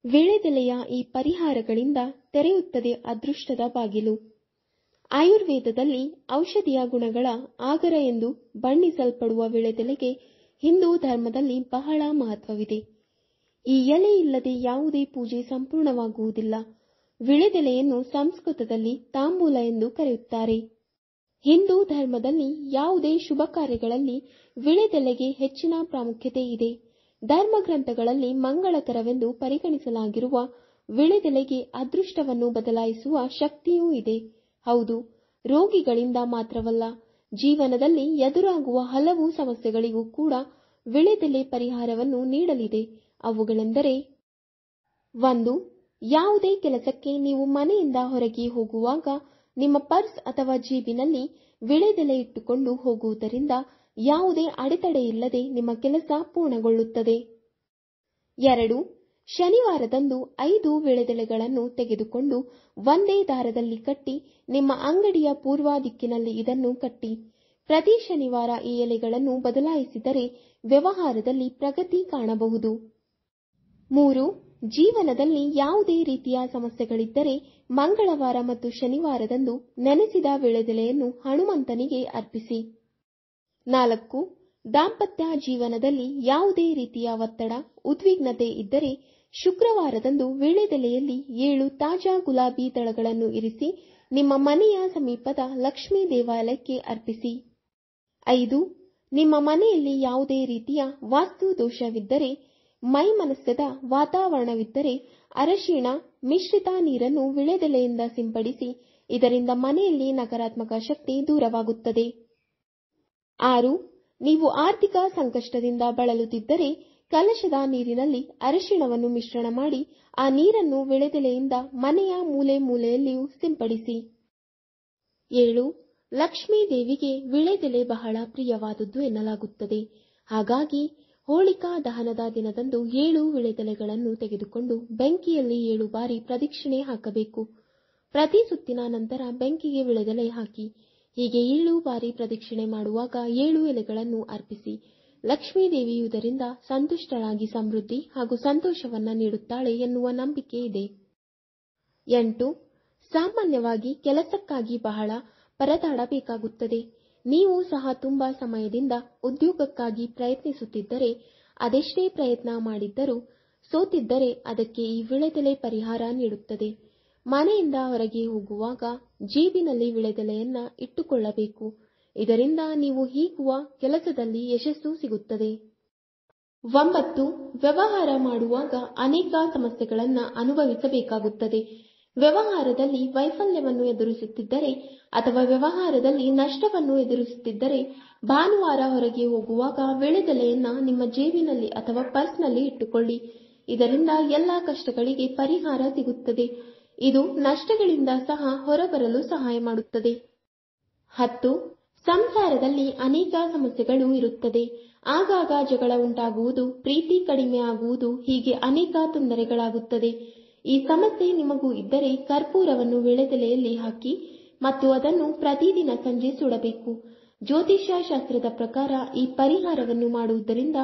ವೀಳ್ಯದೆಲೆಯ ಈ ಪರಿಹಾರಗಳಿಂದ ತೆರೆಯುತ್ತದೆ ಅದೃಷ್ಟದ ಬಾಗಿಲು. ಆಯುರ್ವೇದದಲ್ಲಿ ಔಷಧಿಯ ಗುಣಗಳ ಆಗರ ಎಂದು ಬಣ್ಣಿಸಲ್ಪಡುವ ವೀಳ್ಯದೆಲೆಗೆ ಹಿಂದೂ ಧರ್ಮದಲ್ಲಿ ಬಹಳ ಮಹತ್ವವಿದೆ. ಈ ಎಲೆ ಇಲ್ಲದೆ ಯಾವುದೇ ಪೂಜೆ ಸಂಪೂರ್ಣವಾಗುವುದಿಲ್ಲ. ವೀಳ್ಯದೆಲೆಯನ್ನು ಸಂಸ್ಕೃತದಲ್ಲಿ ತಾಂಬೂಲ ಎಂದು ಕರೆಯುತ್ತಾರೆ. ಹಿಂದೂ ಧರ್ಮದಲ್ಲಿ ಯಾವುದೇ ಶುಭ ಕಾರ್ಯಗಳಲ್ಲಿ ವೀಳ್ಯದೆಲೆಗೆ ಹೆಚ್ಚಿನ ಪ್ರಾಮುಖ್ಯತೆ ಇದೆ. ಧರ್ಮಗ್ರಂಥಗಳಲ್ಲಿ ಮಂಗಳಕರವೆಂದು ಪರಿಗಣಿಸಲಾಗಿರುವ ವೀಳ್ಯದೆಲೆಗೆ ಅದೃಷ್ಟವನ್ನು ಬದಲಾಯಿಸುವ ಶಕ್ತಿಯೂ ಇದೆ. ಹೌದು, ರೋಗಿಗಳಿಂದ ಮಾತ್ರವಲ್ಲ, ಜೀವನದಲ್ಲಿ ಎದುರಾಗುವ ಹಲವು ಸಮಸ್ಯೆಗಳಿಗೂ ಕೂಡ ವೀಳ್ಯದೆಲೆ ಪರಿಹಾರವನ್ನು ನೀಡಲಿದೆ. ಅವುಗಳೆಂದರೆ: 1. ಯಾವುದೇ ಕೆಲಸಕ್ಕೆ ನೀವು ಮನೆಯಿಂದ ಹೊರಗೆ ಹೋಗುವಾಗ ನಿಮ್ಮ ಪರ್ಸ್ ಅಥವಾ ಜೇಬಿನಲ್ಲಿ ವೀಳ್ಯದೆಲೆ ಇಟ್ಟುಕೊಂಡು ಹೋಗುವುದರಿಂದ ಯಾವುದೇ ಅಡೆತಡೆಯಿಲ್ಲದೆ ನಿಮ್ಮ ಕೆಲಸ ಪೂರ್ಣಗೊಳ್ಳುತ್ತದೆ. 2. ಶನಿವಾರದಂದು 5 ವೀಳ್ಯದೆಲೆಗಳನ್ನು ತೆಗೆದುಕೊಂಡು ಒಂದೇ ದಾರದಲ್ಲಿ ಕಟ್ಟಿ ನಿಮ್ಮ ಅಂಗಡಿಯ ಪೂರ್ವ ದಿಕ್ಕಿನಲ್ಲಿ ಇದನ್ನು ಕಟ್ಟಿ. ಪ್ರತಿ ಶನಿವಾರ ಈ ಎಲೆಗಳನ್ನು ಬದಲಾಯಿಸಿದರೆ ವ್ಯವಹಾರದಲ್ಲಿ ಪ್ರಗತಿ ಕಾಣಬಹುದು. 3. ಜೀವನದಲ್ಲಿ ಯಾವುದೇ ರೀತಿಯ ಸಮಸ್ಯೆಗಳಿದ್ದರೆ ಮಂಗಳವಾರ ಮತ್ತು ಶನಿವಾರದಂದು ನೆನೆಸಿದ ವೀಳ್ಯದೆಲೆಯನ್ನು ಹನುಮಂತನಿಗೆ ಅರ್ಪಿಸಿ. 4. ದಾಂಪತ್ಯ ಜೀವನದಲ್ಲಿ ಯಾವುದೇ ರೀತಿಯ ಒತ್ತಡ, ಉದ್ವಿಗ್ನತೆ ಇದ್ದರೆ ಶುಕ್ರವಾರದಂದು ವೀಳ್ಯದೆಲೆಯಲ್ಲಿ 7 ತಾಜಾ ಗುಲಾಬಿ ದಳಗಳನ್ನು ಇರಿಸಿ ನಿಮ್ಮ ಮನೆಯ ಸಮೀಪದ ಲಕ್ಷ್ಮೀ ದೇವಾಲಯಕ್ಕೆ ಅರ್ಪಿಸಿ. 5. ನಿಮ್ಮ ಮನೆಯಲ್ಲಿ ಯಾವುದೇ ರೀತಿಯ ವಾಸ್ತು ದೋಷವಿದ್ದರೆ, ಮೈಮನಸ್ಯದ ವಾತಾವರಣವಿದ್ದರೆ ಅರಶಿಣ ಮಿಶ್ರಿತ ನೀರನ್ನು ವೀಳ್ಯದೆಲೆಯಿಂದ ಸಿಂಪಡಿಸಿ. ಇದರಿಂದ ಮನೆಯಲ್ಲಿ ನಕಾರಾತ್ಮಕ ಶಕ್ತಿ ದೂರವಾಗುತ್ತದೆ. 6. ನೀವು ಆರ್ಥಿಕ ಸಂಕಷ್ಟದಿಂದ ಬಳಲುತ್ತಿದ್ದರೆ ಕಲಶದ ನೀರಿನಲ್ಲಿ ಅರಶಿಣವನ್ನು ಮಿಶ್ರಣ ಮಾಡಿ ಆ ನೀರನ್ನು ವೀಳ್ಯದೆಲೆಯಿಂದ ಮನೆಯ ಮೂಲೆ ಮೂಲೆಯಲ್ಲಿಯೂ ಸಿಂಪಡಿಸಿ. 7. ಲಕ್ಷ್ಮೀ ದೇವಿಗೆ ವೀಳ್ಯದೆಲೆ ಬಹಳ ಪ್ರಿಯವಾದುದು ಎನ್ನಲಾಗುತ್ತದೆ. ಹಾಗಾಗಿ ಹೋಳಿಕಾ ದಹನದ ದಿನದಂದು 7 ವೀಳ್ಯದೆಲೆಗಳನ್ನು ತೆಗೆದುಕೊಂಡು ಬೆಂಕಿಯಲ್ಲಿ 7 ಬಾರಿ ಪ್ರದಕ್ಷಿಣೆ ಹಾಕಬೇಕು. ಪ್ರತಿ ಸುತ್ತಿನ ನಂತರ ಬೆಂಕಿಗೆ ವೀಳ್ಯದೆಲೆ ಹಾಕಿ. ಹೀಗೆ 7 ಬಾರಿ ಪ್ರದಕ್ಷಿಣೆ ಮಾಡುವಾಗ 7 ಎಲೆಗಳನ್ನು ಅರ್ಪಿಸಿ. ಲಕ್ಷ್ಮೀ ದೇವಿಯು ಇದರಿಂದ ಸಂತುಷ್ಟಳಾಗಿ ಸಮೃದ್ಧಿ ಹಾಗೂ ಸಂತೋಷವನ್ನ ನೀಡುತ್ತಾಳೆ ಎನ್ನುವ ನಂಬಿಕೆ ಇದೆ. 8. ಸಾಮಾನ್ಯವಾಗಿ ಕೆಲಸಕ್ಕಾಗಿ ಬಹಳ ಪರದಾಡಬೇಕಾಗುತ್ತದೆ. ನೀವು ಸಹ ತುಂಬಾ ಸಮಯದಿಂದ ಉದ್ಯೋಗಕ್ಕಾಗಿ ಪ್ರಯತ್ನಿಸುತ್ತಿದ್ದರೆ, ಅದೆಷ್ಟೇ ಪ್ರಯತ್ನ ಮಾಡಿದ್ದರೂ ಸೋತಿದ್ದರೆ ಅದಕ್ಕೆ ಈ ವೀಳ್ಯದೆಲೆ ಪರಿಹಾರ ನೀಡುತ್ತದೆ. ಮನೆಯಿಂದ ಹೊರಗೆ ಹೋಗುವಾಗ ಜೇಬಿನಲ್ಲಿ ವೀಳ್ಯದೆಲೆಯನ್ನ ಇಟ್ಟುಕೊಳ್ಳಬೇಕು. ಇದರಿಂದ ನೀವು ಹೀಗುವ ಕೆಲಸದಲ್ಲಿ ಯಶಸ್ಸು ಸಿಗುತ್ತದೆ. 9. ವ್ಯವಹಾರ ಮಾಡುವಾಗ ಅನೇಕ ಸಮಸ್ಯೆಗಳನ್ನ ಅನುಭವಿಸಬೇಕಾಗುತ್ತದೆ. ವ್ಯವಹಾರದಲ್ಲಿ ವೈಫಲ್ಯವನ್ನು ಎದುರಿಸುತ್ತಿದ್ದರೆ ಅಥವಾ ವ್ಯವಹಾರದಲ್ಲಿ ನಷ್ಟವನ್ನು ಎದುರಿಸುತ್ತಿದ್ದರೆ ಭಾನುವಾರ ಹೊರಗೆ ಹೋಗುವಾಗ ವೀಳ್ಯದೆಲೆಯನ್ನ ನಿಮ್ಮ ಜೇಬಿನಲ್ಲಿ ಅಥವಾ ಪರ್ಸ್ನಲ್ಲಿ ಇಟ್ಟುಕೊಳ್ಳಿ. ಇದರಿಂದ ಎಲ್ಲ ಕಷ್ಟಗಳಿಗೆ ಪರಿಹಾರ ಸಿಗುತ್ತದೆ. ಇದು ನಷ್ಟಗಳಿಂದ ಸಹ ಹೊರಬರಲು ಸಹಾಯ ಮಾಡುತ್ತದೆ. 10. ಸಂಸಾರದಲ್ಲಿ ಅನೇಕ ಸಮಸ್ಯೆಗಳು ಇರುತ್ತದೆ. ಆಗಾಗ ಜಗಳ ಉಂಟಾಗುವುದು, ಪ್ರೀತಿ ಕಡಿಮೆ ಆಗುವುದು, ಹೀಗೆ ಅನೇಕ ತೊಂದರೆಗಳಾಗುತ್ತದೆ. ಈ ಸಮಸ್ಯೆ ನಿಮಗೂ ಇದ್ದರೆ ಕರ್ಪೂರವನ್ನು ವೀಳ್ಯದೆಲೆಯಲ್ಲಿ ಹಾಕಿ ಮತ್ತು ಅದನ್ನು ಪ್ರತಿದಿನ ಸಂಜೆ ಸುಡಬೇಕು. ಜ್ಯೋತಿಷ್ಯ ಶಾಸ್ತ್ರದ ಪ್ರಕಾರ ಈ ಪರಿಹಾರವನ್ನು ಮಾಡುವುದರಿಂದ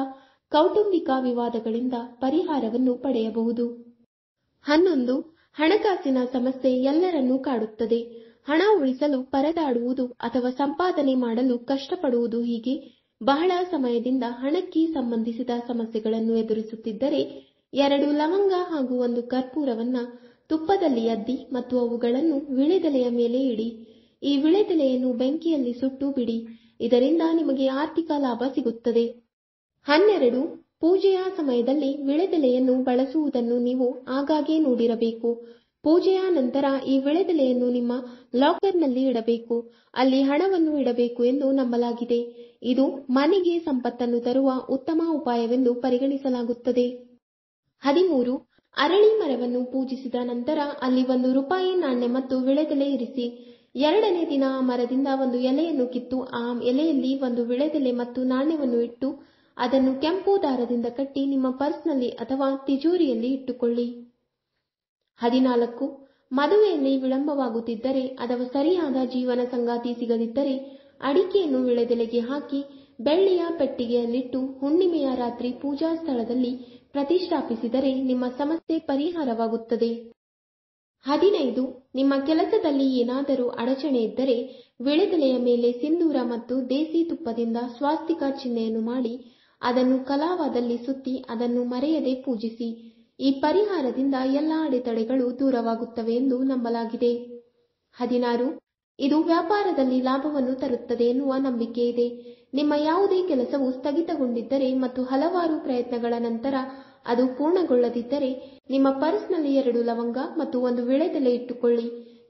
ಕೌಟುಂಬಿಕ ವಿವಾದಗಳಿಂದ ಪರಿಹಾರವನ್ನು ಪಡೆಯಬಹುದು. 11. ಹಣಕಾಸಿನ ಸಮಸ್ಯೆ ಎಲ್ಲರನ್ನೂ ಕಾಡುತ್ತದೆ. ಹಣ ಉಳಿಸಲು ಪರದಾಡುವುದು ಅಥವಾ ಸಂಪಾದನೆ ಮಾಡಲು ಕಷ್ಟಪಡುವುದು, ಹೀಗೆ ಬಹಳ ಸಮಯದಿಂದ ಹಣಕ್ಕೆ ಸಂಬಂಧಿಸಿದ ಸಮಸ್ಯೆಗಳನ್ನು ಎದುರಿಸುತ್ತಿದ್ದರೆ 2 ಲವಂಗ ಹಾಗೂ 1 ಕರ್ಪೂರವನ್ನ ತುಪ್ಪದಲ್ಲಿ ಅದ್ದಿ ಮತ್ತು ಅವುಗಳನ್ನು ವೀಳ್ಯದೆಲೆಯ ಮೇಲೆ ಇಡಿ. ಈ ವೀಳ್ಯದೆಲೆಯನ್ನು ಬೆಂಕಿಯಲ್ಲಿ ಸುಟ್ಟು ಬಿಡಿ. ಇದರಿಂದ ನಿಮಗೆ ಆರ್ಥಿಕ ಲಾಭ ಸಿಗುತ್ತದೆ. 12. ಪೂಜೆಯ ಸಮಯದಲ್ಲಿ ವೀಳ್ಯದೆಲೆಯನ್ನು ಬಳಸುವುದನ್ನು ನೀವು ಆಗಾಗ್ಗೆ ನೋಡಿರಬೇಕು. ಪೂಜೆಯ ನಂತರ ಈ ವೀಳ್ಯದೆಲೆಯನ್ನು ನಿಮ್ಮ ಲಾಕರ್ನಲ್ಲಿ ಇಡಬೇಕು. ಅಲ್ಲಿ ಹಣವನ್ನು ಇಡಬೇಕು ಎಂದು ನಂಬಲಾಗಿದೆ. ಇದು ಮನೆಗೆ ಸಂಪತ್ತನ್ನು ತರುವ ಉತ್ತಮ ಉಪಾಯವೆಂದು ಪರಿಗಣಿಸಲಾಗುತ್ತದೆ. 13. ಅರಳಿ ಮರವನ್ನು ಪೂಜಿಸಿದ ನಂತರ ಅಲ್ಲಿ 1 ರೂಪಾಯಿ ನಾಣ್ಯ ಮತ್ತು ವೀಳ್ಯದೆಲೆ ಇರಿಸಿ. 2ನೇ ದಿನ ಆ ಮರದಿಂದ 1 ಎಲೆಯನ್ನು ಕಿತ್ತು ಆ ಎಲೆಯಲ್ಲಿ 1 ವೀಳ್ಯದೆಲೆ ಮತ್ತು ನಾಣ್ಯವನ್ನು ಇಟ್ಟು ಅದನ್ನು ಕೆಂಪು ದಾರದಿಂದ ಕಟ್ಟಿ ನಿಮ್ಮ ಪರ್ಸ್ನಲ್ಲಿ ಅಥವಾ ತಿಜೋರಿಯಲ್ಲಿ ಇಟ್ಟುಕೊಳ್ಳಿ. 14. ಮದುವೆಯಲ್ಲಿ ವಿಳಂಬವಾಗುತ್ತಿದ್ದರೆ ಅಥವಾ ಸರಿಯಾದ ಜೀವನ ಸಂಗಾತಿ ಸಿಗದಿದ್ದರೆ ಅಡಿಕೆಯನ್ನು ವೀಳ್ಯದೆಲೆಗೆ ಹಾಕಿ ಬೆಳ್ಳಿಯ ಪೆಟ್ಟಿಗೆಯಲ್ಲಿಟ್ಟು ಹುಣ್ಣಿಮೆಯ ರಾತ್ರಿ ಪೂಜಾ ಸ್ಥಳದಲ್ಲಿ ಪ್ರತಿಷ್ಠಾಪಿಸಿದರೆ ನಿಮ್ಮ ಸಮಸ್ಯೆ ಪರಿಹಾರವಾಗುತ್ತದೆ. 15. ನಿಮ್ಮ ಕೆಲಸದಲ್ಲಿ ಏನಾದರೂ ಅಡಚಣೆ ಇದ್ದರೆ ವೀಳ್ಯದೆಲೆಯ ಮೇಲೆ ಸಿಂಧೂರ ಮತ್ತು ದೇಸಿ ತುಪ್ಪದಿಂದ ಸ್ವಾಸ್ತಿಕ ಚಿಹ್ನೆಯನ್ನು ಮಾಡಿ ಅದನ್ನು ಕಲಾವದಲ್ಲಿ ಸುತ್ತಿ ಅದನ್ನು ಮರೆಯದೆ ಪೂಜಿಸಿ. ಈ ಪರಿಹಾರದಿಂದ ಎಲ್ಲ ಅಡೆತಡೆಗಳು ದೂರವಾಗುತ್ತವೆ ಎಂದು ನಂಬಲಾಗಿದೆ. 16. ಇದು ವ್ಯಾಪಾರದಲ್ಲಿ ಲಾಭವನ್ನು ತರುತ್ತದೆ ಎನ್ನುವ ನಂಬಿಕೆ ಇದೆ. ನಿಮ್ಮ ಯಾವುದೇ ಕೆಲಸವು ಸ್ಥಗಿತಗೊಂಡಿದ್ದರೆ ಮತ್ತು ಹಲವಾರು ಪ್ರಯತ್ನಗಳ ನಂತರ ಅದು ಪೂರ್ಣಗೊಳ್ಳದಿದ್ದರೆ ನಿಮ್ಮ ಪರ್ಸ್ನಲ್ಲಿ 2 ಲವಂಗ ಮತ್ತು 1 ವೀಳ್ಯದೆಲೆ ಇಟ್ಟುಕೊಳ್ಳಿ.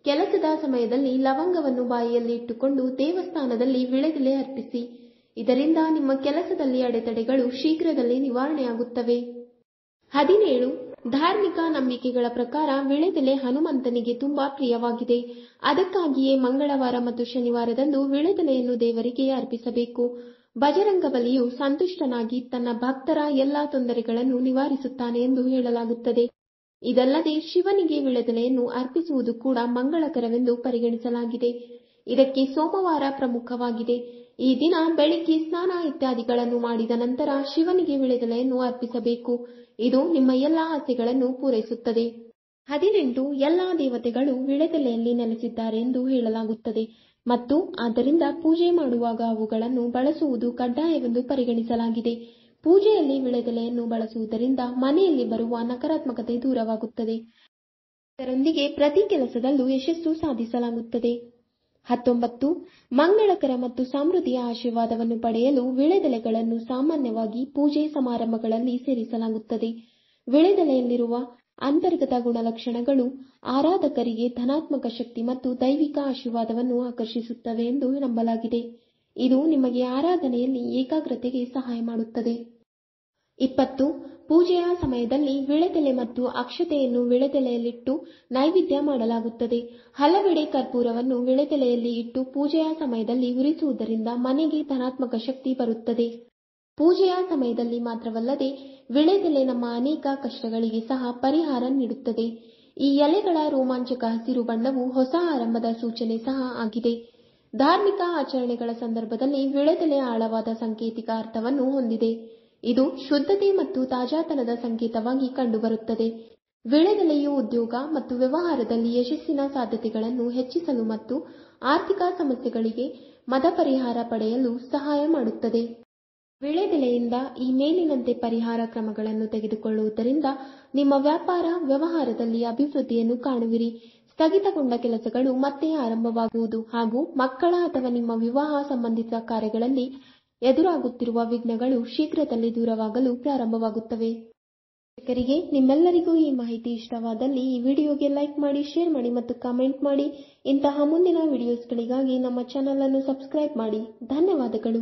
ಕೆಲಸದ ಸಮಯದಲ್ಲಿ ಲವಂಗವನ್ನು ಬಾಯಿಯಲ್ಲಿ ಇಟ್ಟುಕೊಂಡು ದೇವಸ್ಥಾನದಲ್ಲಿ ವೀಳ್ಯದೆಲೆ ಅರ್ಪಿಸಿ. ಇದರಿಂದ ನಿಮ್ಮ ಕೆಲಸದಲ್ಲಿ ಅಡೆತಡೆಗಳು ಶೀಘ್ರದಲ್ಲೇ ನಿವಾರಣೆಯಾಗುತ್ತವೆ. 17. ಧಾರ್ಮಿಕ ನಂಬಿಕೆಗಳ ಪ್ರಕಾರ ವೀಳ್ಯದೆಲೆ ಹನುಮಂತನಿಗೆ ತುಂಬಾ ಪ್ರಿಯವಾಗಿದೆ. ಅದಕ್ಕಾಗಿಯೇ ಮಂಗಳವಾರ ಮತ್ತು ಶನಿವಾರದಂದು ವೀಳ್ಯದೆಲೆಯನ್ನು ದೇವರಿಗೆ ಅರ್ಪಿಸಬೇಕು. ಬಜರಂಗಬಲಿಯು ಸಂತುಷ್ಟನಾಗಿ ತನ್ನ ಭಕ್ತರ ಎಲ್ಲಾ ತೊಂದರೆಗಳನ್ನು ನಿವಾರಿಸುತ್ತಾನೆ ಎಂದು ಹೇಳಲಾಗುತ್ತದೆ. ಇದಲ್ಲದೆ ಶಿವನಿಗೆ ವೀಳ್ಯದೆಲೆಯನ್ನು ಅರ್ಪಿಸುವುದು ಕೂಡ ಮಂಗಳಕರವೆಂದು ಪರಿಗಣಿಸಲಾಗಿದೆ. ಇದಕ್ಕೆ ಸೋಮವಾರ ಪ್ರಮುಖವಾಗಿದೆ. ಈ ದಿನ ಬೆಳಿಗ್ಗೆ ಸ್ನಾನ ಇತ್ಯಾದಿಗಳನ್ನು ಮಾಡಿದ ನಂತರ ಶಿವನಿಗೆ ವೀಳ್ಯದೆಲೆಯನ್ನು ಅರ್ಪಿಸಬೇಕು. ಇದು ನಿಮ್ಮ ಎಲ್ಲಾ ಆಸೆಗಳನ್ನು ಪೂರೈಸುತ್ತದೆ. 18. ಎಲ್ಲಾ ದೇವತೆಗಳು ವೀಳ್ಯದೆಲೆಯಲ್ಲಿ ನೆಲೆಸಿದ್ದಾರೆ ಎಂದು ಹೇಳಲಾಗುತ್ತದೆ ಮತ್ತು ಆದ್ದರಿಂದ ಪೂಜೆ ಮಾಡುವಾಗ ಅವುಗಳನ್ನು ಬಳಸುವುದು ಕಡ್ಡಾಯವೆಂದು ಪರಿಗಣಿಸಲಾಗಿದೆ. ಪೂಜೆಯಲ್ಲಿ ವೀಳ್ಯದೆಲೆಯನ್ನು ಬಳಸುವುದರಿಂದ ಮನೆಯಲ್ಲಿ ಬರುವ ನಕಾರಾತ್ಮಕತೆ ದೂರವಾಗುತ್ತದೆ. ಇದರೊಂದಿಗೆ ಪ್ರತಿ ಕೆಲಸದಲ್ಲೂ ಯಶಸ್ಸು ಸಾಧಿಸಲಾಗುತ್ತದೆ. 19. ಮಂಗಳಕರ ಮತ್ತು ಸಮೃದ್ಧಿಯ ಆಶೀರ್ವಾದವನ್ನು ಪಡೆಯಲು ವೀಳ್ಯದೆಲೆಗಳನ್ನು ಸಾಮಾನ್ಯವಾಗಿ ಪೂಜೆ ಸಮಾರಂಭಗಳಲ್ಲಿ ಸೇರಿಸಲಾಗುತ್ತದೆ. ವೀಳ್ಯದೆಲೆಯಲ್ಲಿರುವ ಅಂತರ್ಗತ ಗುಣಲಕ್ಷಣಗಳು ಆರಾಧಕರಿಗೆ ಧನಾತ್ಮಕ ಶಕ್ತಿ ಮತ್ತು ದೈವಿಕ ಆಶೀರ್ವಾದವನ್ನು ಆಕರ್ಷಿಸುತ್ತವೆ ಎಂದು ನಂಬಲಾಗಿದೆ. ಇದು ನಿಮಗೆ ಆರಾಧನೆಯಲ್ಲಿ ಏಕಾಗ್ರತೆಗೆ ಸಹಾಯ ಮಾಡುತ್ತದೆ. 20. ಪೂಜೆಯ ಸಮಯದಲ್ಲಿ ವೀಳ್ಯದೆಲೆ ಮತ್ತು ಅಕ್ಷತೆಯನ್ನು ವೀಳ್ಯದೆಲೆಯಲ್ಲಿಟ್ಟು ನೈವೇದ್ಯ ಮಾಡಲಾಗುತ್ತದೆ. ಹಲವೆಡೆ ಕರ್ಪೂರವನ್ನು ವೀಳ್ಯದೆಲೆಯಲ್ಲಿ ಇಟ್ಟು ಪೂಜೆಯ ಸಮಯದಲ್ಲಿ ಉರಿಸುವುದರಿಂದ ಮನೆಗೆ ಧನಾತ್ಮಕ ಶಕ್ತಿ ಬರುತ್ತದೆ. ಪೂಜೆಯ ಸಮಯದಲ್ಲಿ ಮಾತ್ರವಲ್ಲದೆ ವೀಳ್ಯದೆಲೆ ನಮ್ಮ ಅನೇಕ ಕಷ್ಟಗಳಿಗೆ ಸಹ ಪರಿಹಾರ ನೀಡುತ್ತದೆ. ಈ ಎಲೆಗಳ ರೋಮಾಂಚಕ ಹಸಿರು ಬಣ್ಣವು ಹೊಸ ಆರಂಭದ ಸೂಚನೆ ಸಹ ಆಗಿದೆ. ಧಾರ್ಮಿಕ ಆಚರಣೆಗಳ ಸಂದರ್ಭದಲ್ಲಿ ವೀಳ್ಯದೆಲೆ ಆಳವಾದ ಸಾಂಕೇತಿಕ ಅರ್ಥವನ್ನು ಹೊಂದಿದೆ. ಇದು ಶುದ್ಧತೆ ಮತ್ತು ತಾಜಾತನದ ಸಂಕೇತವಾಗಿ ಕಂಡುಬರುತ್ತದೆ. ವೀಳ್ಯದೆಲೆಯು ಉದ್ಯೋಗ ಮತ್ತು ವ್ಯವಹಾರದಲ್ಲಿ ಯಶಸ್ಸಿನ ಸಾಧ್ಯತೆಗಳನ್ನು ಹೆಚ್ಚಿಸಲು ಮತ್ತು ಆರ್ಥಿಕ ಸಮಸ್ಯೆಗಳಿಗೆ ಮದಪರಿಹಾರ ಪಡೆಯಲು ಸಹಾಯ ಮಾಡುತ್ತದೆ. ವೀಳ್ಯದೆಲೆಯಿಂದ ಈ ಮೇಲಿನಂತೆ ಪರಿಹಾರ ಕ್ರಮಗಳನ್ನು ತೆಗೆದುಕೊಳ್ಳುವುದರಿಂದ ನಿಮ್ಮ ವ್ಯಾಪಾರ ವ್ಯವಹಾರದಲ್ಲಿ ಅಭಿವೃದ್ಧಿಯನ್ನು ಕಾಣುವಿರಿ. ಸ್ಥಗಿತಗೊಂಡ ಕೆಲಸಗಳು ಮತ್ತೆ ಆರಂಭವಾಗುವುದು ಹಾಗೂ ಮಕ್ಕಳ ಅಥವಾ ನಿಮ್ಮ ವಿವಾಹ ಸಂಬಂಧಿತ ಕಾರ್ಯಗಳಲ್ಲಿ ಎದುರಾಗುತ್ತಿರುವ ವಿಘ್ನಗಳು ಶೀಘ್ರದಲ್ಲೇ ದೂರವಾಗಲು ಪ್ರಾರಂಭವಾಗುತ್ತವೆ. ವೀಕ್ಷಕರಿಗೆ, ನಿಮ್ಮೆಲ್ಲರಿಗೂ ಈ ಮಾಹಿತಿ ಇಷ್ಟವಾದಲ್ಲಿ ಈ ವಿಡಿಯೋಗೆ ಲೈಕ್ ಮಾಡಿ, ಶೇರ್ ಮಾಡಿ ಮತ್ತು ಕಾಮೆಂಟ್ ಮಾಡಿ. ಇಂತಹ ಮುಂದಿನ ವಿಡಿಯೋಸ್ಗಳಿಗಾಗಿ ನಮ್ಮ ಚಾನೆಲ್ ಅನ್ನು ಸಬ್ಸ್ಕ್ರೈಬ್ ಮಾಡಿ. ಧನ್ಯವಾದಗಳು.